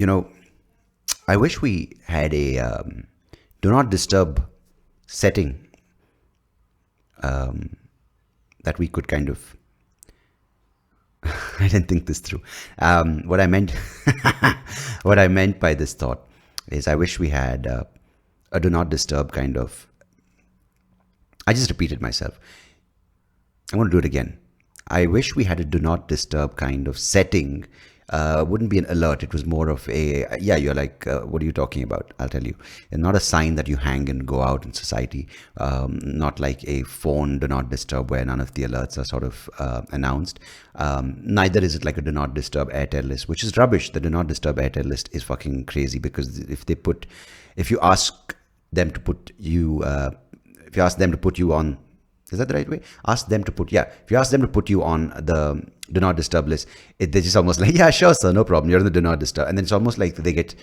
You know, I wish we had a do not disturb setting that we could kind of. I didn't think this through. What I meant, what I meant by this thought is, I wish we had a do not disturb kind of. I just repeated myself. I'm going to do it again. I wish we had a do not disturb kind of setting. Wouldn't be an alert. It was more of a, yeah, you're like, what are you talking about? I'll tell you. And not a sign that you hang and go out in society. Not like a phone do not disturb where none of the alerts are sort of announced. Neither is it like a do not disturb Airtel list, which is rubbish. The do not disturb Airtel list is fucking crazy, because if you ask them to put you, if you ask them to put you on, is that the right way? Ask them to put, yeah. If you ask them to put you on the do not disturb list, they're just almost like, yeah, sure, sir, no problem. You're on the do not disturb. And then it's almost like they get,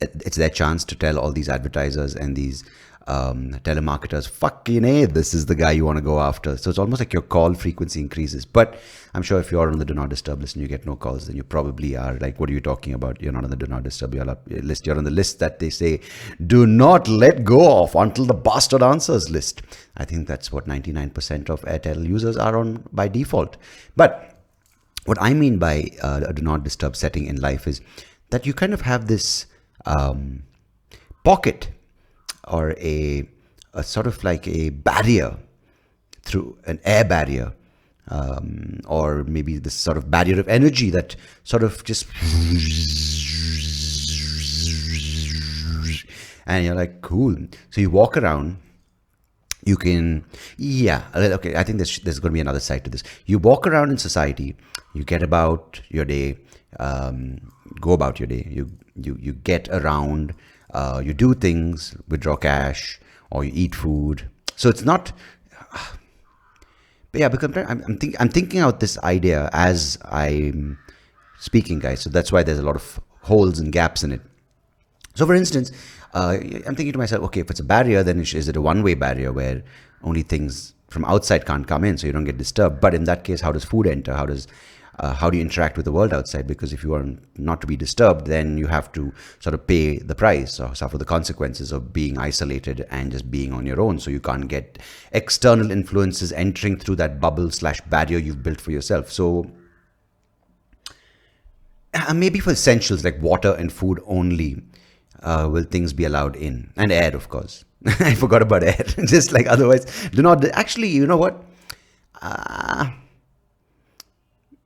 it's their chance to tell all these advertisers and these telemarketers, fucking A, this is the guy you want to go after. So it's almost like your call frequency increases. But I'm sure if you're on the do not disturb list and you get no calls, then you probably are like, what are you talking about? You're not on the do not disturb list. You're on the list that they say, do not let go of until the bastard answers list. I think that's what 99% of Airtel users are on by default. But what I mean by a do not disturb setting in life is that you kind of have this pocket, or a sort of like a barrier, through an air barrier, or maybe this sort of barrier of energy that sort of just, and you're like, cool. So you walk around, you can, yeah, okay, I think there's going to be another side to this. You walk around in society, you get about your day, go about your day, you get around, you do things, withdraw cash, or you eat food. So it's not, but yeah, because I'm thinking out this idea as I'm speaking, guys. So that's why there's a lot of holes and gaps in it. So for instance, I'm thinking to myself, okay, if it's a barrier, then is it a one-way barrier where only things from outside can't come in, so you don't get disturbed? But in that case, how does food enter? How do you interact with the world outside? Because if you are not to be disturbed, then you have to sort of pay the price or suffer the consequences of being isolated and just being on your own. So you can't get external influences entering through that bubble/barrier you've built for yourself. So maybe for essentials like water and food only will things be allowed in, and air, of course. I forgot about air. Just like otherwise, do not. Actually, you know what?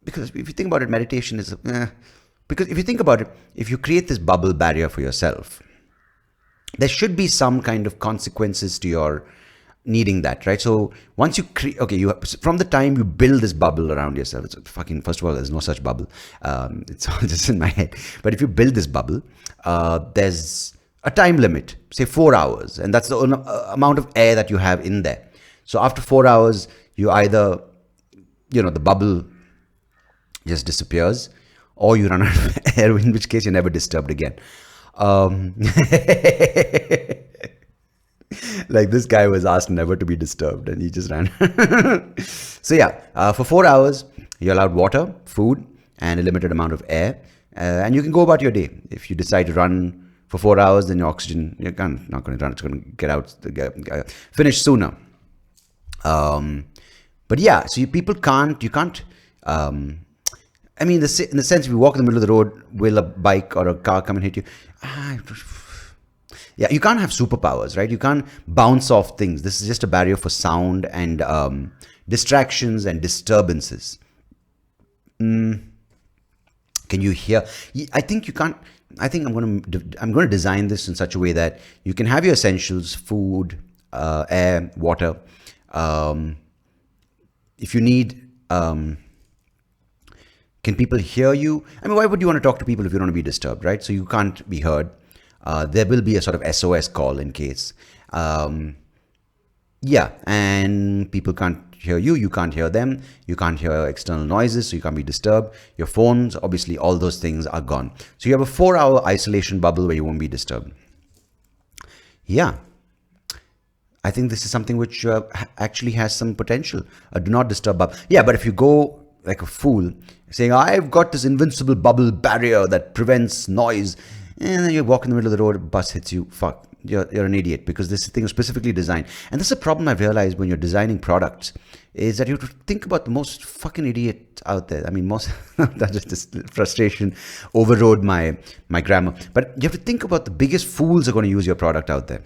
Because if you think about it, meditation is, because if you think about it, if you create this bubble barrier for yourself, there should be some kind of consequences to your needing that, right? So once you create, okay, from the time you build this bubble around yourself, it's fucking, first of all, there's no such bubble. It's all just in my head. But if you build this bubble, there's a time limit, say 4 hours, and that's the amount of air that you have in there. So after 4 hours, you either, the bubble just disappears, or you run out of air, in which case you're never disturbed again. Like this guy was asked never to be disturbed, and he just ran. So yeah, for 4 hours, you're allowed water, food, and a limited amount of air, and you can go about your day. If you decide to run for 4 hours, then your oxygen, you're not going to run, it's going to get out, finish sooner. But yeah, so you can't, I mean, in the sense, if you walk in the middle of the road, will a bike or a car come and hit you? Yeah, you can't have superpowers, right? You can't bounce off things. This is just a barrier for sound and distractions and disturbances. Can you hear? I think you can't. I think I'm going to design this in such a way that you can have your essentials: food, air, water. If you need. Can people hear you? I mean, why would you want to talk to people if you don't want to be disturbed, right? So you can't be heard. There will be a sort of SOS call in case. Yeah, and people can't hear you. You can't hear them. You can't hear external noises, so you can't be disturbed. Your phones, obviously, all those things are gone. So you have a 4-hour isolation bubble where you won't be disturbed. Yeah. I think this is something which actually has some potential. A do not disturb bubble. Yeah, but if you go like a fool, saying, I've got this invincible bubble barrier that prevents noise. And then you walk in the middle of the road, a bus hits you, fuck. You're an idiot, because this thing is specifically designed. And this is a problem I've realized when you're designing products, is that you have to think about the most fucking idiot out there. I mean, most, that just this frustration overrode my grammar. But you have to think about the biggest fools are going to use your product out there.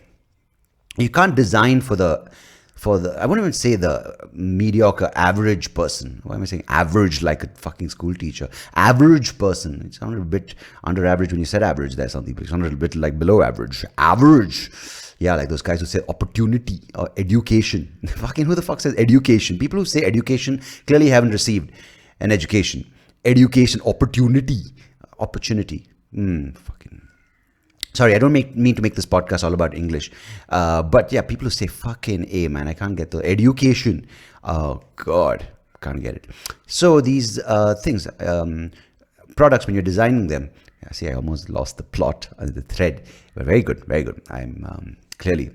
You can't design for the, I wouldn't even say the mediocre average person. Why am I saying average like a fucking school teacher? Average person. It sounded a bit under average when you said average there, Sundeep. It sounded a little bit like below average. Average. Yeah, like those guys who say opportunity or education. Fucking who the fuck says education? People who say education clearly haven't received an education. Education, opportunity. Fucking. Sorry, I don't mean to make this podcast all about English. But yeah, people who say fucking A, man, I can't get the education. Oh, God, can't get it. So these things, products, when you're designing them, see, I almost lost the plot, the thread. But very good, very good. I'm clearly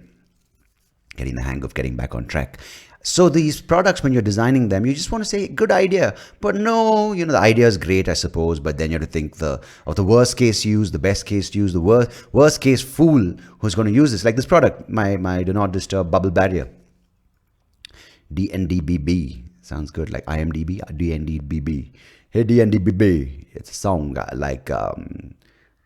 getting the hang of getting back on track. So these products, when you're designing them, you just want to say, good idea. But no, the idea is great, I suppose. But then you have to think of the worst case use, the best case use, the worst case fool who's going to use this. Like this product, my do not disturb bubble barrier. DNDBB. Sounds good. Like IMDb, DNDBB. Hey, DNDBB. It's a song like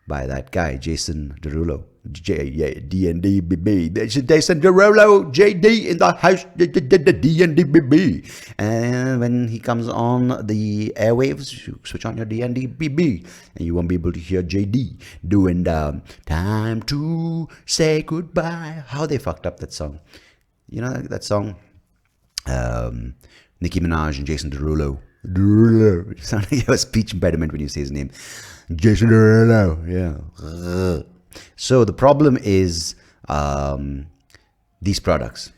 by that guy, Jason Derulo. DNDBB. There's Jason Derulo, JD in the house, DNDBB. And when he comes on the airwaves, you switch on your DNDBB, and you won't be able to hear JD doing time to say goodbye. How they fucked up that song. You know that song? Nicki Minaj and Jason Derulo. Derulo. You sound like you have a speech impediment when you say his name. Jason Derulo. Yeah. So the problem is these products.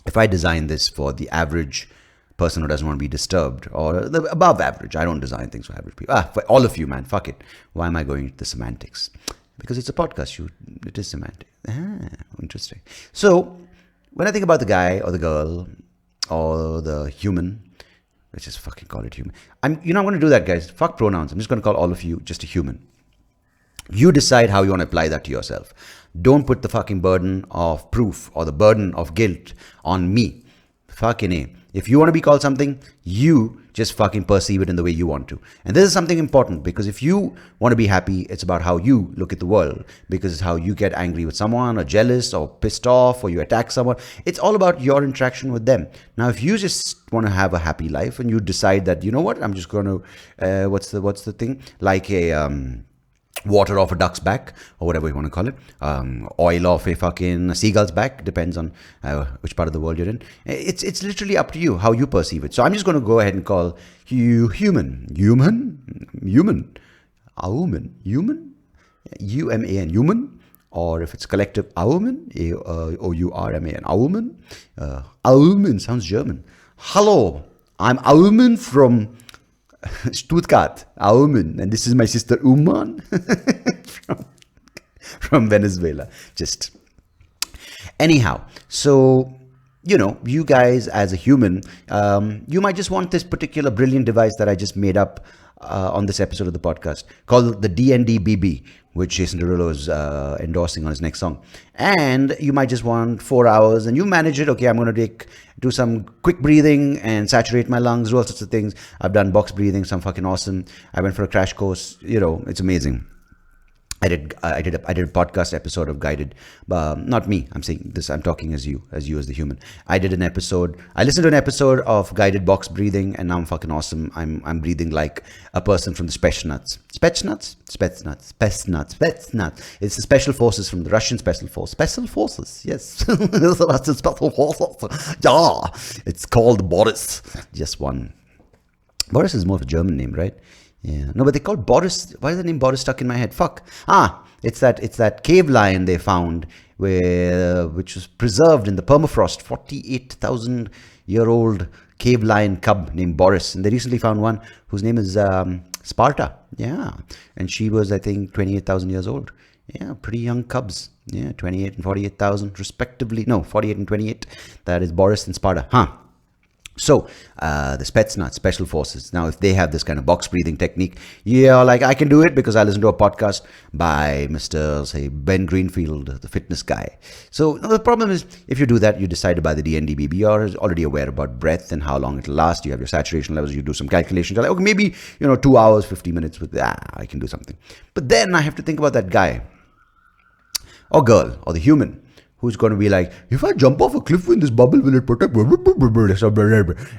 If I design this for the average person who doesn't want to be disturbed, or the above average, I don't design things for average people. For all of you, man, fuck it. Why am I going into the semantics? Because it's a podcast shoot. It is semantic. Interesting. So when I think about the guy or the girl or the human, let's just fucking call it human. I'm going to do that, guys. Fuck pronouns. I'm just going to call all of you just a human. You decide how you want to apply that to yourself. Don't put the fucking burden of proof or the burden of guilt on me. Fucking A. If you want to be called something, you just fucking perceive it in the way you want to. And this is something important, because if you want to be happy, it's about how you look at the world, because it's how you get angry with someone or jealous or pissed off or you attack someone. It's all about your interaction with them. Now, if you just want to have a happy life and you decide that, you know what, I'm just going to, what's the thing? Like a, water off a duck's back, or whatever you want to call it, oil off a fucking seagull's back, depends on which part of the world you're in. It's literally up to you how you perceive it. So I'm just going to go ahead and call you human, Auman, U-M-A-N, human, or if it's collective, Auman, O-U-R-M-A-N, Auman. Auman sounds German. Hello, I'm Auman from Stuttgart, Auman, and this is my sister Uman from Venezuela. Just anyhow, so you guys as a human, you might just want this particular brilliant device that I just made up on this episode of the podcast called the DNDBB, which Jason Derulo is endorsing on his next song. And you might just want 4 hours and you manage it. Okay, I'm going to do some quick breathing and saturate my lungs, do all sorts of things. I've done box breathing, so I'm fucking awesome. I went for a crash course. It's amazing. I did a podcast episode of guided, not me. I'm saying this. I'm talking as you as the human. I listened to an episode of guided box breathing, and now I'm fucking awesome. I'm breathing like a person from the Spetsnaz. It's the special forces from the Russian special force. Special forces, yes. The Russian special forces. Yeah, it's called Boris. Just one. Boris is more of a German name, right? Yeah. No, but they call Boris. Why is the name Boris stuck in my head? Fuck. It's that cave lion they found, which was preserved in the permafrost. 48,000-year-old cave lion cub named Boris, and they recently found one whose name is Sparta. Yeah, and she was, I think, 28,000 years old. Yeah, pretty young cubs. Yeah, 28 and 48,000 respectively. No, 48 and 28. That is Boris and Sparta. So the Spetsnaz, Special Forces. Now, if they have this kind of box breathing technique, yeah, like I can do it because I listen to a podcast by Mr. say Ben Greenfield, the fitness guy. So the problem is, if you do that, you decide to buy the DNDBB. You're already aware about breath and how long it'll last. You have your saturation levels. You do some calculations. You're like, okay, maybe 2 hours, 50 minutes with I can do something. But then I have to think about that guy or girl or the human who's going to be like, if I jump off a cliff in this bubble, will it protect?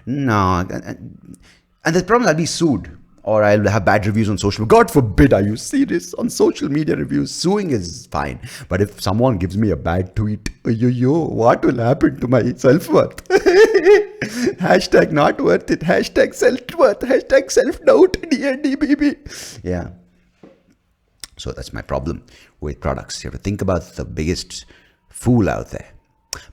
No. And the problem, I'll be sued or I'll have bad reviews on social media. God forbid I use serious on social media reviews. Suing is fine. But if someone gives me a bad tweet, what will happen to my self-worth? Hashtag not worth it. Hashtag self-worth. Hashtag self-doubt. DNDBB. Yeah. So that's my problem with products. You have to think about the biggest fool out there.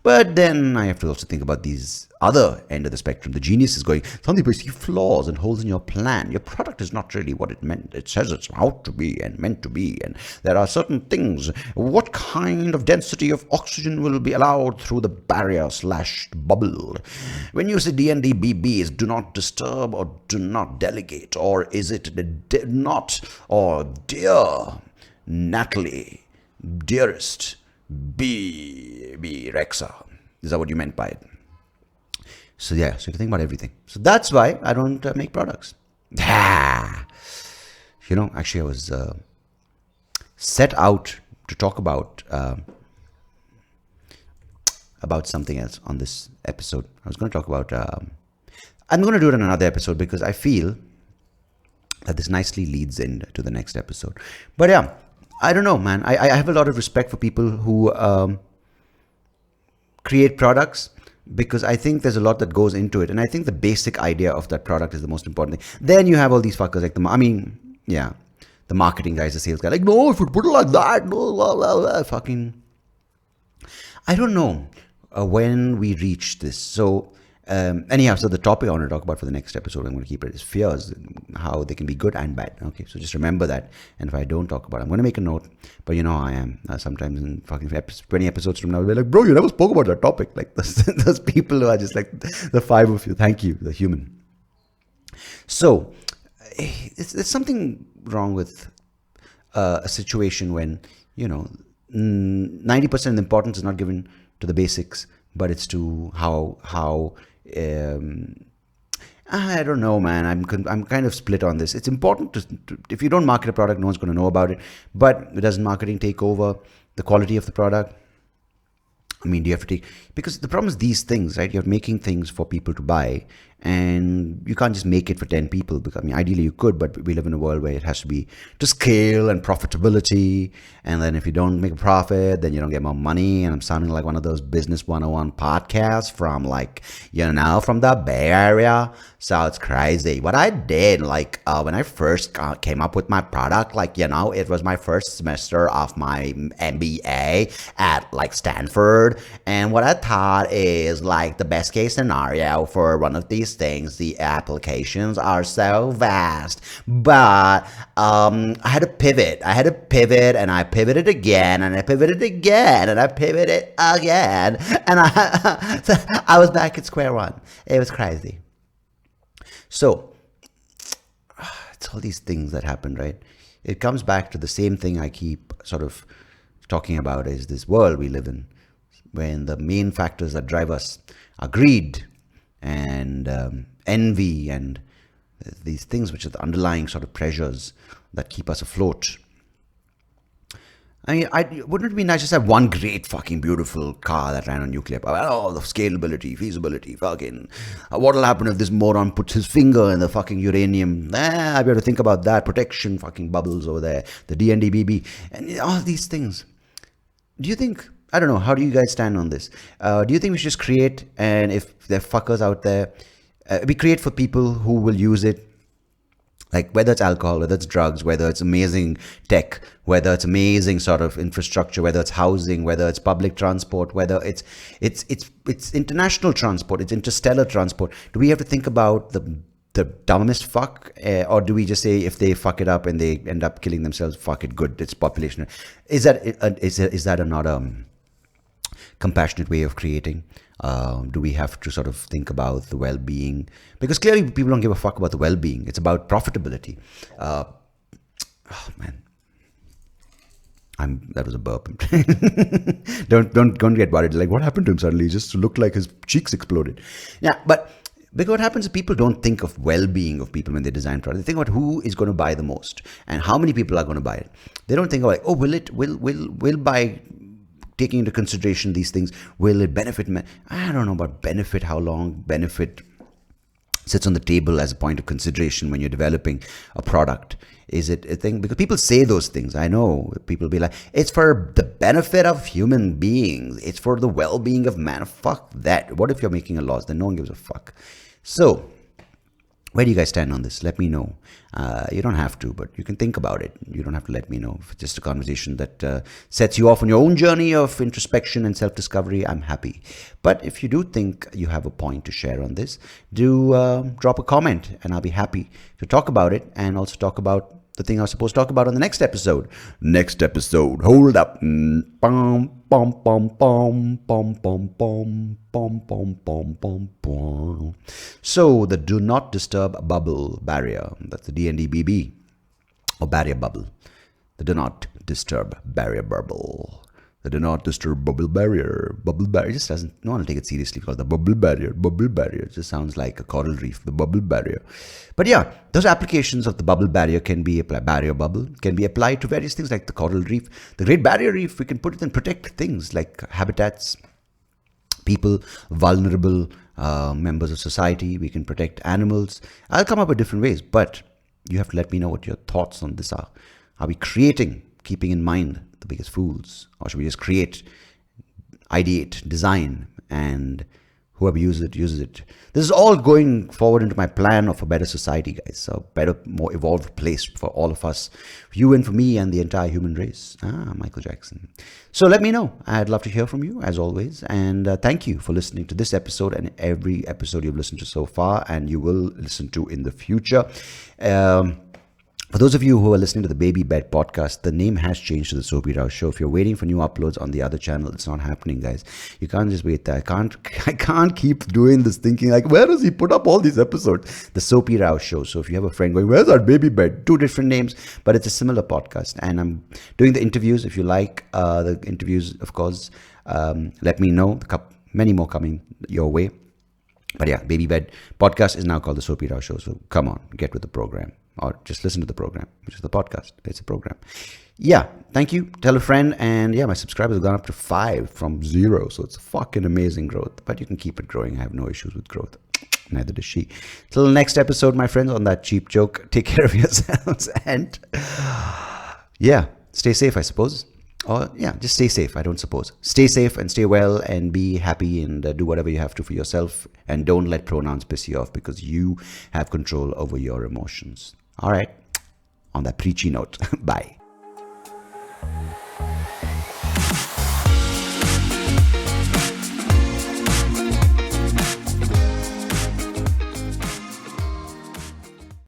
But then I have to also think about these other end of the spectrum. The genius is going, Sundeep, I see flaws and holes in your plan. Your product is not really what it meant. It says it's out to be and meant to be. And there are certain things. What kind of density of oxygen will be allowed through the barrier/bubble? When you say DNDBB is do not disturb or do not delegate, or is it not, or dear Natalie, dearest, be Rexa. Is that what you meant by it? So yeah, so you can think about everything. So that's why I don't make products. Actually I was set out to talk about something else on this episode. I was going to talk about, I'm going to do it in another episode because I feel that this nicely leads into the next episode. But yeah, I don't know, man. I have a lot of respect for people who create products because I think there's a lot that goes into it. And I think the basic idea of that product is the most important thing. Then you have all these fuckers like the marketing guys, the sales guy. Like, no, if you put it like that, no, blah, blah, blah. Fucking, I don't know when we reach this. So anyhow, so the topic I want to talk about for the next episode, I'm going to keep it, is fears, how they can be good and bad. Okay, so just remember that. And if I don't talk about it, I'm going to make a note. But I am sometimes in fucking 20 episodes from now, I'll be like, bro, you never spoke about that topic. Like those people who are just like the five of you. Thank you, the human. So there's something wrong with a situation when 90% of the importance is not given to the basics, but it's to how I don't know, man. I'm kind of split on this. It's important to if you don't market a product, no one's going to know about it. But doesn't marketing take over the quality of the product? I mean, do you have to take, because the problem is these things, right? You're making things for people to buy, and you can't just make it for 10 people. Because, I mean, ideally you could, but we live in a world where it has to be to scale and profitability. And then if you don't make a profit, then you don't get more money. And I'm sounding like one of those business 101 podcasts from from the Bay Area. So it's crazy. What I did, when I first came up with my product, it was my first semester of my MBA at Stanford. And what I thought is the best case scenario for one of these things, the applications are so vast. But I had to pivot. And I pivoted again. And I pivoted again. And I pivoted again. And I was back at square one. It was crazy. So, it's all these things that happen, right? It comes back to the same thing I keep sort of talking about, is this world we live in, when the main factors that drive us are greed and envy and these things which are the underlying sort of pressures that keep us afloat. I mean, wouldn't it be nice just to have one great fucking beautiful car that ran on nuclear power? Oh, the scalability, feasibility, fucking. What'll happen if this moron puts his finger in the fucking uranium? I've got to think about that. Protection, fucking bubbles over there. The DNDBB. And all these things. Do you think, I don't know, how do you guys stand on this? Do you think we should just create, and if there are fuckers out there, we create for people who will use it, whether it's alcohol, whether it's drugs, whether it's amazing tech, whether it's amazing sort of infrastructure, whether it's housing, whether it's public transport, whether it's international transport, it's interstellar transport. Do we have to think about the dumbest fuck, or do we just say if they fuck it up and they end up killing themselves, fuck it, good, it's population? Is that not compassionate way of creating? Do we have to sort of think about the well-being? Because clearly people don't give a fuck about the well-being. It's about profitability. Oh man, that was a burp. don't get worried. Like, what happened to him suddenly? He just looked like his cheeks exploded. Yeah, but because what happens is people don't think of well-being of people when they design products. They think about who is going to buy the most and how many people are going to buy it. They don't think about, like, oh, will buy, taking into consideration these things, will it benefit me? I don't know about benefit, how long benefit sits on the table as a point of consideration when you're developing a product. Is it a thing? Because people say those things. I know people be like, it's for the benefit of human beings. It's for the well-being of man. Fuck that. What if you're making a loss? Then no one gives a fuck. So, where do you guys stand on this? Let me know. You don't have to, but you can think about it. You don't have to let me know. If it's just a conversation that sets you off on your own journey of introspection and self-discovery, I'm happy. But if you do think you have a point to share on this, do drop a comment and I'll be happy to talk about it and also talk about the thing I was supposed to talk about on the next episode. Next episode. Hold up. Bum, bum, bum, bum, bum, bum, bum, bum, bum, bum, bum. So the do not disturb bubble barrier. That's the DNDBB or barrier bubble. The do not disturb barrier bubble. The do not disturb bubble barrier. Bubble barrier just doesn't, no one will take it seriously because the bubble barrier. It just sounds like a coral reef, the bubble barrier. But yeah, those applications of the bubble barrier can be applied, barrier bubble, can be applied to various things like the coral reef. The Great Barrier Reef, we can put it and protect things like habitats, people, vulnerable members of society. We can protect animals. I'll come up with different ways, but you have to let me know what your thoughts on this are. Are we creating, keeping in mind the biggest fools, or should we just create, ideate, design, and whoever uses it? This is all going forward into my plan of a better society, guys. A better, more evolved place for all of us, for you and for me and the entire human race. Michael Jackson. So let me know. I'd love to hear from you as always. And thank you for listening to this episode and every episode you've listened to so far and you will listen to in the future. For those of you who are listening to the Baby Bed podcast, the name has changed to the SoapyRao Show. If you're waiting for new uploads on the other channel, it's not happening, guys. You can't just wait there. I can't keep doing this thinking like, where does he put up all these episodes? The SoapyRao Show. So if you have a friend going, where's our Baby Bed? 2 different names, but it's a similar podcast. And I'm doing the interviews. If you like the interviews, of course, let me know. Many more coming your way. But yeah, Baby Bed podcast is now called the SoapyRao Show. So come on, get with the program. Or just listen to the program, which is the podcast. It's a program. Yeah, thank you. Tell a friend. And yeah, my subscribers have gone up to 5 from 0. So it's fucking amazing growth. But you can keep it growing. I have no issues with growth. Neither does she. Till the next episode, my friends, on that cheap joke. Take care of yourselves. And yeah, stay safe, I suppose. Or yeah, just stay safe. I don't suppose. Stay safe and stay well and be happy and do whatever you have to for yourself. And don't let pronouns piss you off because you have control over your emotions. All right. On that preachy note. Bye.